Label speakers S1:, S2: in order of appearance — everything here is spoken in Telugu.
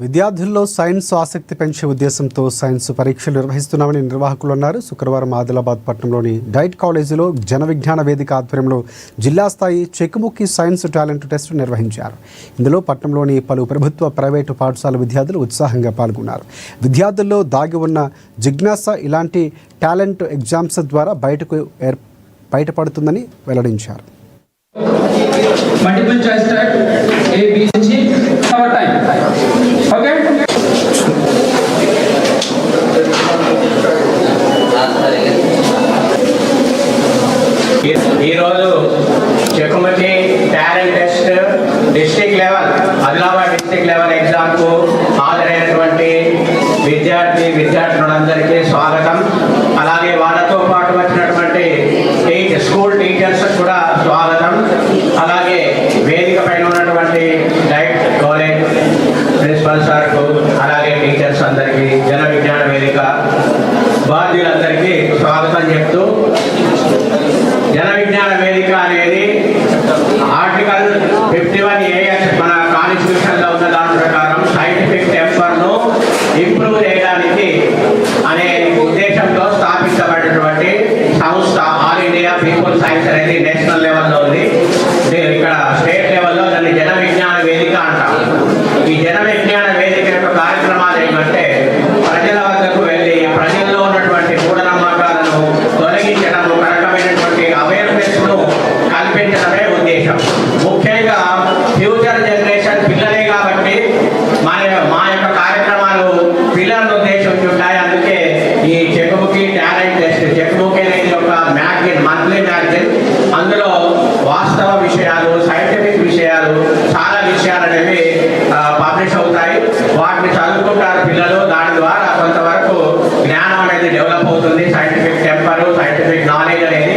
S1: విద్యార్థుల్లో సైన్స్ ఆసక్తి పెంచే ఉద్దేశంతో సైన్స్ పరీక్షలు నిర్వహిస్తున్నామని నిర్వాహకులు అన్నారు. శుక్రవారం ఆదిలాబాద్ పట్టణంలోని డైట్ కాలేజీలో జన విజ్ఞాన వేదిక ఆధ్వర్యంలో జిల్లా స్థాయి చెక్కుముక్కి సైన్స్ టాలెంట్ టెస్ట్ నిర్వహించారు. ఇందులో పట్టణంలోని పలు ప్రభుత్వ ప్రైవేటు పాఠశాల విద్యార్థులు ఉత్సాహంగా పాల్గొన్నారు. విద్యార్థుల్లో దాగి ఉన్న జిజ్ఞాస ఇలాంటి టాలెంట్ ఎగ్జామ్స్ ద్వారా బయటపడుతుందని వెల్లడించారు.
S2: Multiple choice type A B నుంచి అవర్ టైం ఓకే.
S3: ఈరోజు Chekkumukki talent test district level Adilabad district level ఎగ్జామ్కు హాజరైనటువంటి విద్యార్థులందరికీ స్వాగతం. అలాగే వాళ్ళతో పాటు వచ్చినటువంటి స్కూల్ టీచర్స్ కూడా స్వాగతం. అలాగే వేదిక పైన ఉన్నటువంటి డైట్ కాలేజ్ ప్రిన్సిపల్ సార్కు అలాగే టీచర్స్ అందరికీ జన విజ్ఞాన వేదిక బాధ్యులందరికీ స్వాగతం చెప్తూ, జన విజ్ఞాన వేదిక అనేది ఆర్టికల్ 51A మన కాన్స్టిట్యూషన్లో ఉన్న దాని ప్రకారం సైంటిఫిక్ టెంపర్ను ఇంప్రూవ్ చేయడానికి అనే ఉద్దేశంతో స్థాపించబడినటువంటి సంస్థ. ఆల్ ఇండియా పీపుల్ సైన్స్ అనేది నేషనల్ లెవెల్లో ఉంది. ఇక్కడ స్టేట్ లెవెల్లో దాన్ని జన విజ్ఞాన వేదిక అంటాం. ఈ జన విజ్ఞాన వేదిక యొక్క కార్యక్రమాలు ఏమంటే ప్రజల వద్దకు వెళ్ళి ప్రజల్లో ఉన్నటువంటి మూఢనమ్మకాలను తొలగించడం, ఒక రకమైనటువంటి అవేర్నెస్ను కల్పించడమే ఉద్దేశం. ముఖ్యంగా ఫ్యూచర్ జనరేషన్ పిల్లలే కాబట్టి మా యొక్క కార్యక్రమాలు పిల్లలను ఉద్దేశించి ఉంటాయి. అందుకే ఈ చెక్కుముక్కి టాలెంట్ టెస్ట్, చెక్కుముక్కి అనేది ఒక మ్యాగజైన్, మంత్లీ మ్యాగజైన్. అందులో వాస్తవ విషయాలు, సైంటిఫిక్ విషయాలు, చాలా విషయాలు అనేవి పబ్లిష్ అవుతాయి. వాటిని చదువుకుంటారు పిల్లలు. దాని ద్వారా కొంతవరకు జ్ఞానం అనేది డెవలప్ అవుతుంది. సైంటిఫిక్ టెంపర్, సైంటిఫిక్ నాలెడ్జ్ అనేది